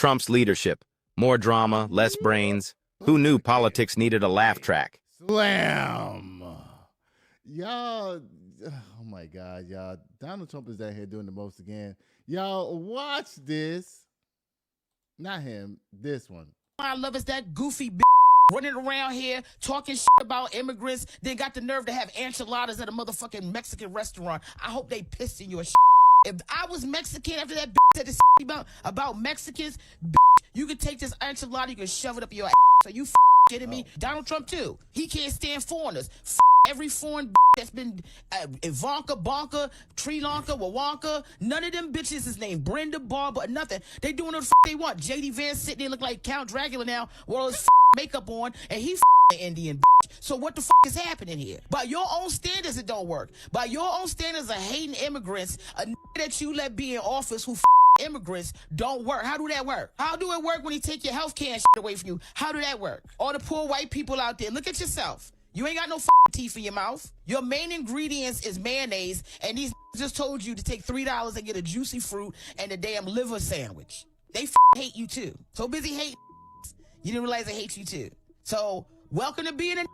Trump's leadership. More drama, less brains. Who knew politics needed a laugh track? Slam. Y'all, oh my God, y'all. Donald Trump is out here doing the most again. Y'all, watch this. Not him, this one. I love is that goofy running around here talking about immigrants, then got the nerve to have enchiladas at a motherfucking Mexican restaurant. I hope they pissed in your If I was Mexican after that said this about Mexicans, you could take this enchilada, you can shove it up your ass. So you kidding me? Donald Trump too. He can't stand foreigners. Every foreign that's been Ivanka, Bonka, Sri Lanka, Wawanka, none of them bitches is named Brenda, Barbara, nothing. They doing what the they want. JD Vance sitting there look like Count Dracula now with all his makeup on, and he an Indian. So what the is happening here? By your own standards, it don't work. By your own standards of hating immigrants, a that you let be in office who immigrants don't work. How do that work? How do it work when he take your health care and away from you? How do that work? All the poor white people out there, look at yourself. You ain't got no teeth in your mouth. Your main ingredients is mayonnaise, and these just told you to take $3 and get a juicy fruit and a damn liver sandwich. They hate you too. So busy hating, you didn't realize they hate you too. So welcome to being a.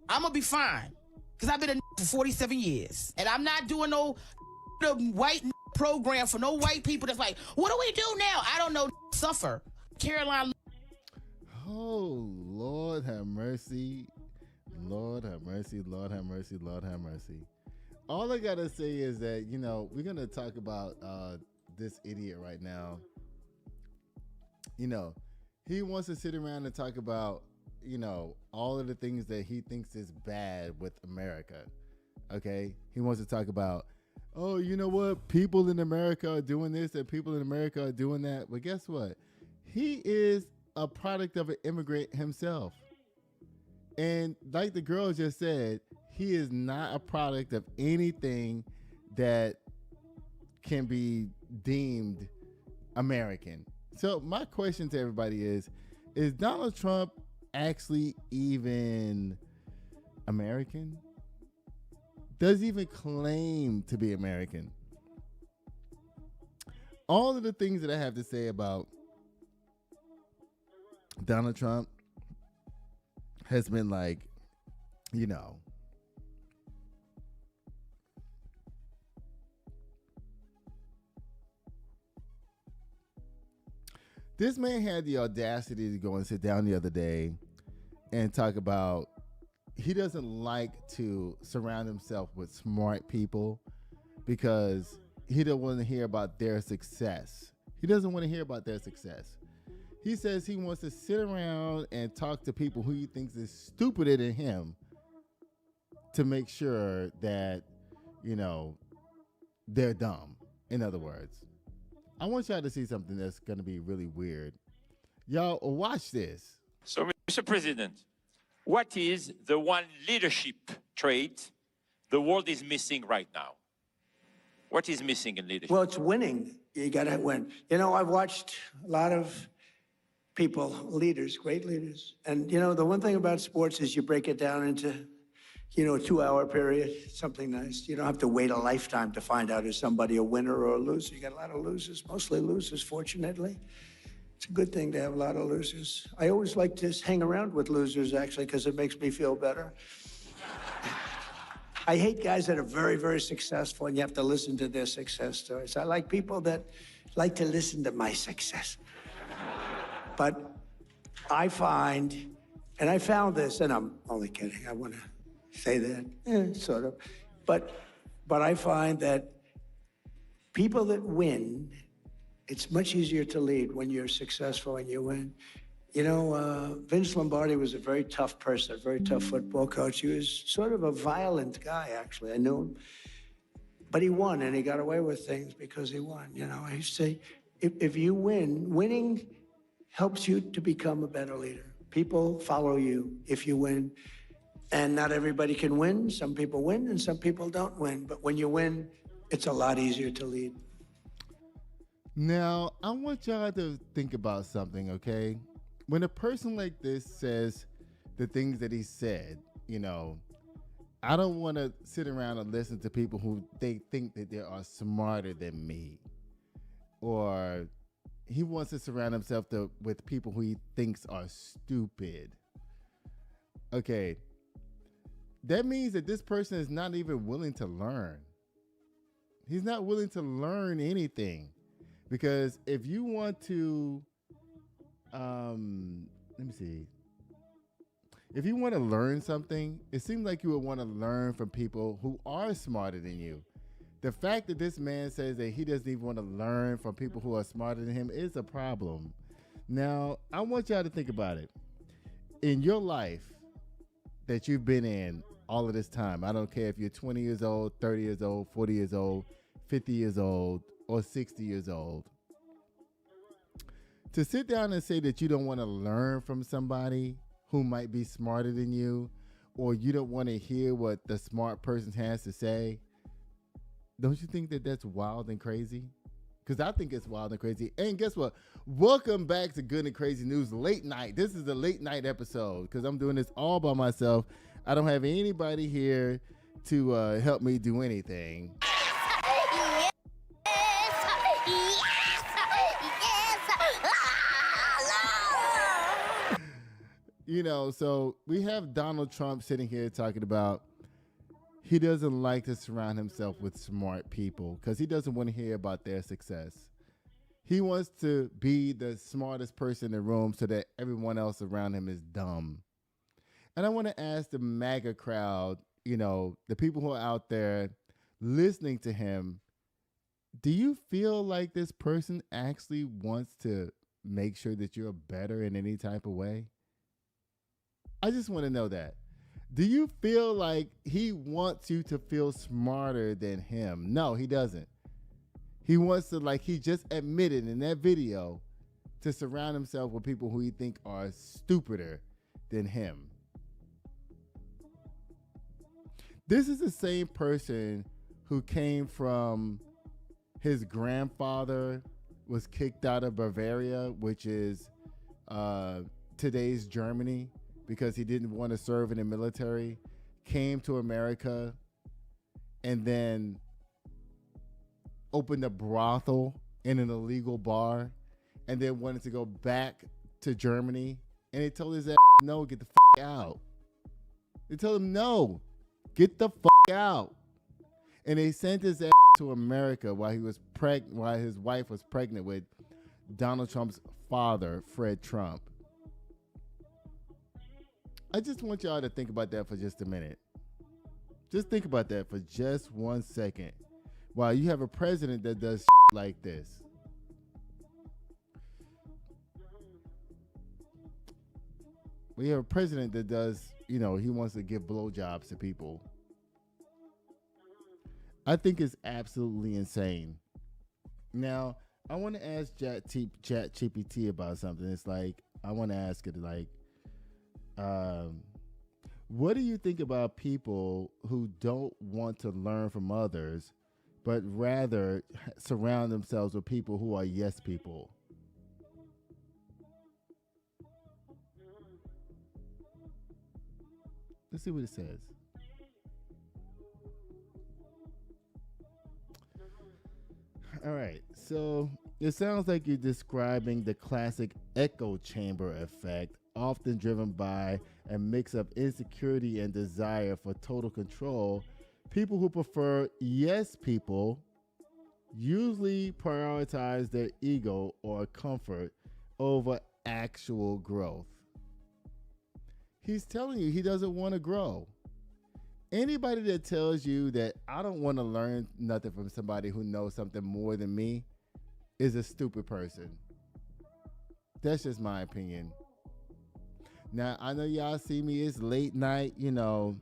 I'm gonna be fine, cause I've been a for 47 years, and I'm not doing no white program for no white people that's like, what do we do now? I don't know. Suffer, Caroline. Oh Lord, have mercy. Lord have mercy, Lord have mercy, Lord have mercy. All I gotta say is that, we're gonna talk about this idiot right now. He wants to sit around and talk about, all of the things that he thinks is bad with America. Okay? He wants to talk about, oh, you know what? People in America are doing this and people in America are doing that. But guess what? He is a product of an immigrant himself. And like the girl just said, he is not a product of anything that can be deemed American. So my question to everybody is Donald Trump actually even American? Does he even claim to be American? All of the things that I have to say about Donald Trump has been like, this man had the audacity to go and sit down the other day and talk about he doesn't like to surround himself with smart people because he don't want to hear about their success. He doesn't want to hear about their success. He says he wants to sit around and talk to people who he thinks is stupider than him to make sure that, they're dumb. In other words, I want y'all to see something that's going to be really weird. Y'all watch this. So, Mr. President, what is the one leadership trait the world is missing right now? What is missing in leadership? Well, it's winning. You got to win. I've watched a lot of people, leaders, great leaders. And, the one thing about sports is you break it down into, a 2-hour period, something nice. You don't have to wait a lifetime to find out is somebody a winner or a loser. You got a lot of losers, mostly losers, fortunately. It's a good thing to have a lot of losers. I always like to hang around with losers, actually, because it makes me feel better. I hate guys that are very, very successful and you have to listen to their success stories. I like people that like to listen to my success. But I find, and I found this, and I'm only kidding, I want to say that, sort of. But I find that people that win, it's much easier to lead when you're successful and you win. Vince Lombardi was a very tough person, a very tough football coach. He was sort of a violent guy, actually. I knew him. But he won, and he got away with things because he won. I used to say, if you win, winning helps you to become a better leader. People follow you if you win. And not everybody can win. Some people win and some people don't win. But when you win, it's a lot easier to lead. Now, I want y'all to think about something, okay? When a person like this says the things that he said, I don't want to sit around and listen to people who they think that they are smarter than me or he wants to surround himself with people who he thinks are stupid. Okay. That means that this person is not even willing to learn. He's not willing to learn anything. Because if you want to, let me see. If you want to learn something, it seems like you would want to learn from people who are smarter than you. The fact that this man says that he doesn't even want to learn from people who are smarter than him is a problem. Now, I want y'all to think about it. In your life that you've been in all of this time, I don't care if you're 20 years old, 30 years old, 40 years old, 50 years old, or 60 years old. To sit down and say that you don't want to learn from somebody who might be smarter than you, or you don't want to hear what the smart person has to say, don't you think that that's wild and crazy? Because I think it's wild and crazy. And guess what? Welcome back to Good and Crazy News Late Night. This is the late night episode because I'm doing this all by myself. I don't have anybody here to help me do anything. You know, so we have Donald Trump sitting here talking about he doesn't like to surround himself with smart people because he doesn't want to hear about their success. He wants to be the smartest person in the room so that everyone else around him is dumb. And I want to ask the MAGA crowd, you know, the people who are out there listening to him, do you feel like this person actually wants to make sure that you're better in any type of way? I just want to know that. Do you feel like he wants you to feel smarter than him? No, he doesn't. He wants to, like he just admitted in that video, to surround himself with people who he think are stupider than him. This is the same person who came from his grandfather was kicked out of Bavaria, which is today's Germany, because he didn't want to serve in the military, came to America, and then opened a brothel in an illegal bar, and then wanted to go back to Germany. And they told his ass, no, get the f*** out. They told him, no, get the f*** out. And they sent his ass to America while his wife was pregnant with Donald Trump's father, Fred Trump. I just want y'all to think about that for just a minute. Just think about that for just 1 second. While you have a president that does like this. We have a president that does, you know, he wants to give blowjobs to people. I think it's absolutely insane. Now, I want to ask ChatGPT about something. It's like, I want to ask it like, what do you think about people who don't want to learn from others, but rather surround themselves with people who are yes people? Let's see what it says. All right, so it sounds like you're describing the classic echo chamber effect, often driven by a mix of insecurity and desire for total control. People who prefer yes people usually prioritize their ego or comfort over actual growth. He's telling you he doesn't want to grow. Anybody that tells you that I don't want to learn nothing from somebody who knows something more than me is a stupid person. That's just my opinion. Now, I know y'all see me, it's late night, you know,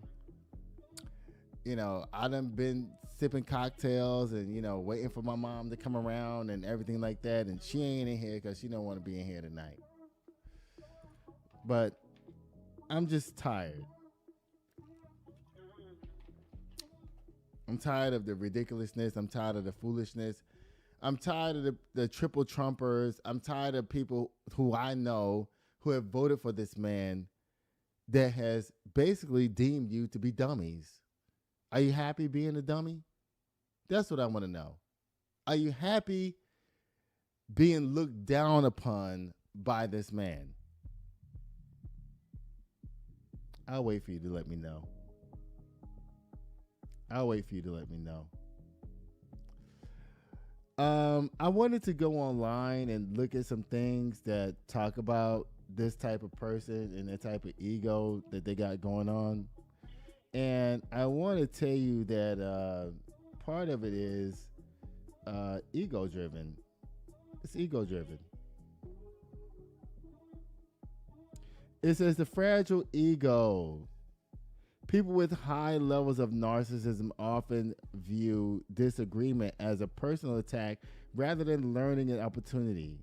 I done been sipping cocktails and, waiting for my mom to come around and everything like that. And she ain't in here because she don't want to be in here tonight. But I'm just tired. I'm tired of the ridiculousness. I'm tired of the foolishness. I'm tired of the triple Trumpers. I'm tired of people who I know who have voted for this man that has basically deemed you to be dummies. Are you happy being a dummy? That's what I want to know. Are you happy being looked down upon by this man? I'll wait for you to let me know. I'll wait for you to let me know. I wanted to go online and look at some things that talk about this type of person and the type of ego that they got going on. And I want to tell you that part of it is ego driven. It's ego driven. It says the fragile ego. People with high levels of narcissism often view disagreement as a personal attack rather than learning an opportunity.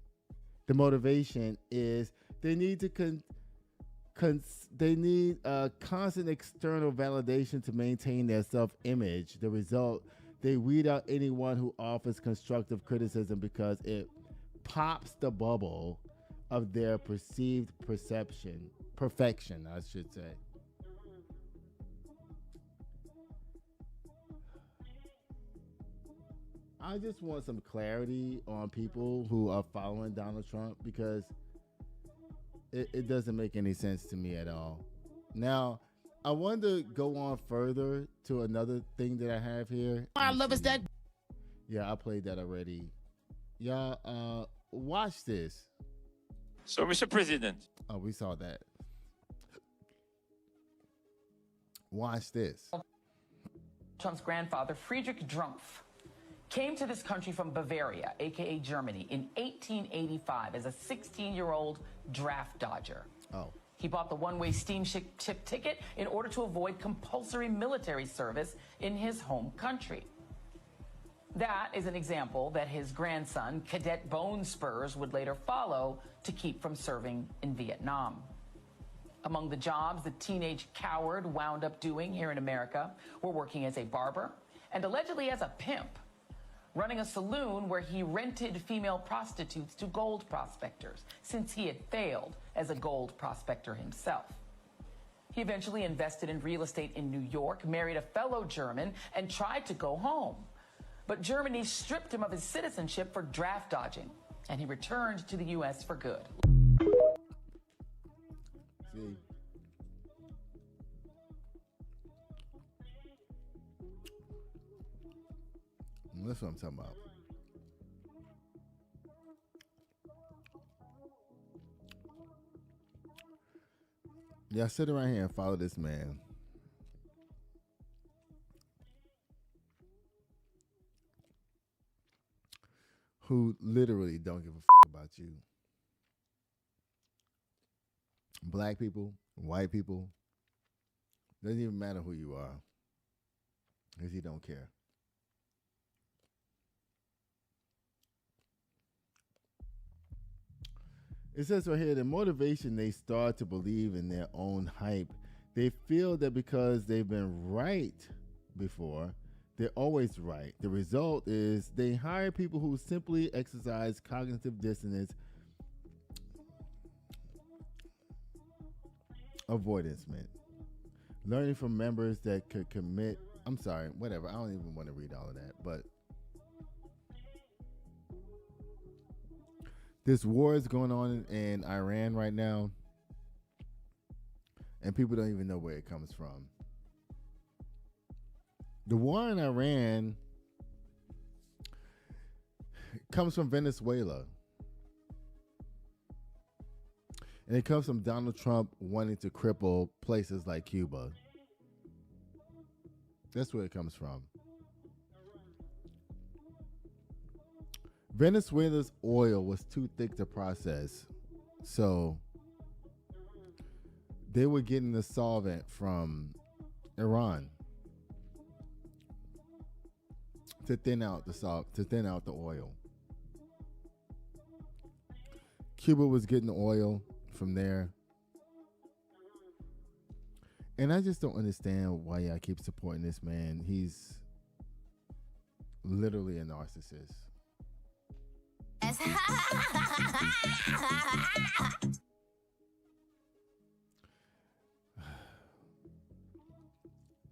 The motivation is they need to constant external validation to maintain their self-image. The result, they weed out anyone who offers constructive criticism because it pops the bubble of their perceived perfection, I should say. I just want some clarity on people who are following Donald Trump because it doesn't make any sense to me at all. Now, I want to go on further to another thing that I have here. I love is that. Yeah, I played that already. Y'all, watch this. So, Mr. President, Oh, we saw that. Watch this. Trump's grandfather, Friedrich Drumpf, came to this country from Bavaria, aka Germany, in 1885 as a 16-year-old draft dodger. Oh. He bought the one-way steamship ticket in order to avoid compulsory military service in his home country. That is an example that his grandson, Cadet Bone Spurs, would later follow to keep from serving in Vietnam. Among the jobs the teenage coward wound up doing here in America were working as a barber and allegedly as a pimp, running a saloon where he rented female prostitutes to gold prospectors, since he had failed as a gold prospector himself. He eventually invested in real estate in New York, married a fellow German, and tried to go home. But Germany stripped him of his citizenship for draft dodging, and he returned to the U.S. for good. See? That's what I'm talking about. Yeah, sit around here and follow this man. Who literally don't give a about you. Black people, white people, doesn't even matter who you are, because he don't care. It says right here, the motivation, they start to believe in their own hype. They feel that because they've been right before, they're always right. The result is they hire people who simply exercise cognitive dissonance avoidance, learning from members that could commit. I'm sorry, whatever. I don't even want to read all of that, but this war is going on in Iran right now, and people don't even know where it comes from. The war in Iran comes from Venezuela. And it comes from Donald Trump wanting to cripple places like Cuba. That's where it comes from. Venezuela's oil was too thick to process, so they were getting the solvent from Iran to thin out the oil. Cuba was getting the oil from there. And I just don't understand why y'all keep supporting this man. He's literally a narcissist.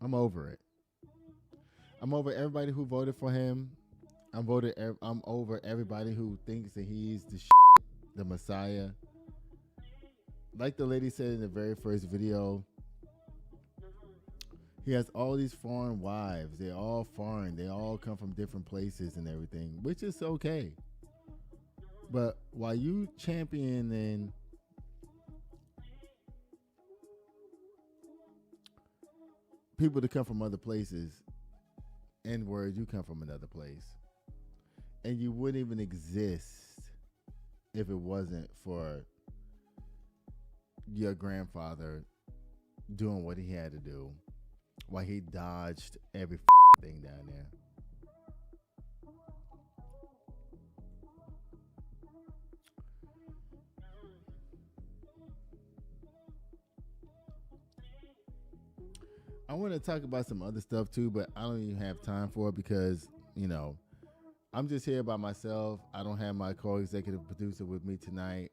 I'm over it. I'm over everybody who voted for him. I'm over everybody who thinks that he's the Messiah. Like the lady said in the very first video, he has all these foreign wives. They're all foreign. They all come from different places and everything, which is okay. But while you championing people to come from other places, N-word, you come from another place. And you wouldn't even exist if it wasn't for your grandfather doing what he had to do while he dodged every thing down there. I want to talk about some other stuff too, but I don't even have time for it because, you know, I'm just here by myself. I don't have my co-executive producer with me tonight.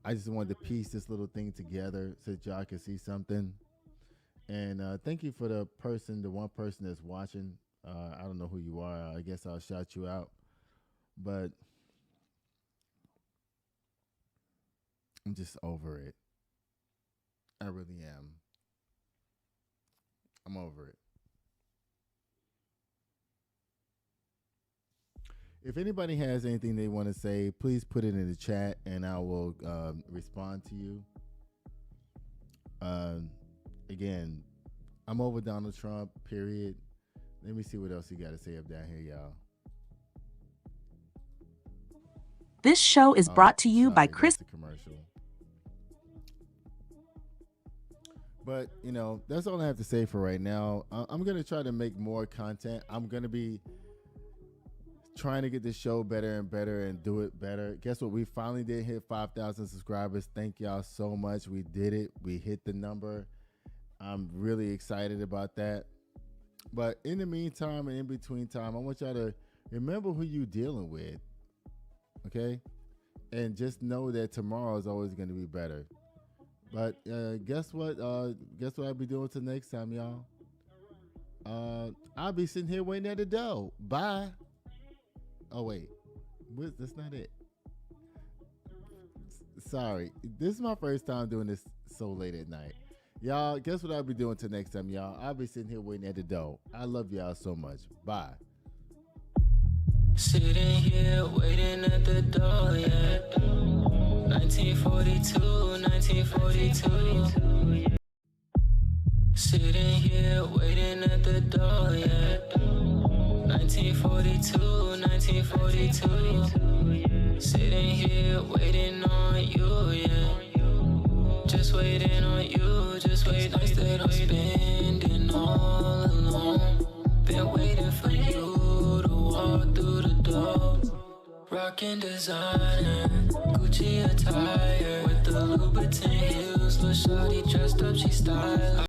I just wanted to piece this little thing together so that y'all can see something. And thank you for the one person that's watching. I don't know who you are. I guess I'll shout you out. But I'm just over it. I really am. I'm over it. If anybody has anything they want to say, please put it in the chat and I will respond to you. Again, I'm over Donald Trump, period. Let me see what else you got to say up down here, y'all. This show is brought to you by Chris. Commercial. But, you know, that's all I have to say for right now. I'm going to try to make more content. I'm going to be trying to get this show better and better and do it better. Guess what? We finally did hit 5,000 subscribers. Thank y'all so much. We did it. We hit the number. I'm really excited about that. But in the meantime and in between time, I want y'all to remember who you're dealing with. Okay? And just know that tomorrow is always going to be better. But guess what? Guess what I'll be doing till next time, y'all? I'll be sitting here waiting at the door. Bye. Oh, wait. That's not it. Sorry. This is my first time doing this so late at night. Y'all, guess what I'll be doing till next time, y'all? I'll be sitting here waiting at the door. I love y'all so much. Bye. Sitting here waiting at the door, yeah. 1942, 1942. Sitting here waiting at the door, yeah. 1942, 1942. Sitting here waiting on you, yeah. Just waiting on you, just waiting. Nights that I'm spending all alone. Been waiting for you to walk through the door. Rockin' designer, Gucci attire with the Louboutin heels. Little shawty dressed up, she style.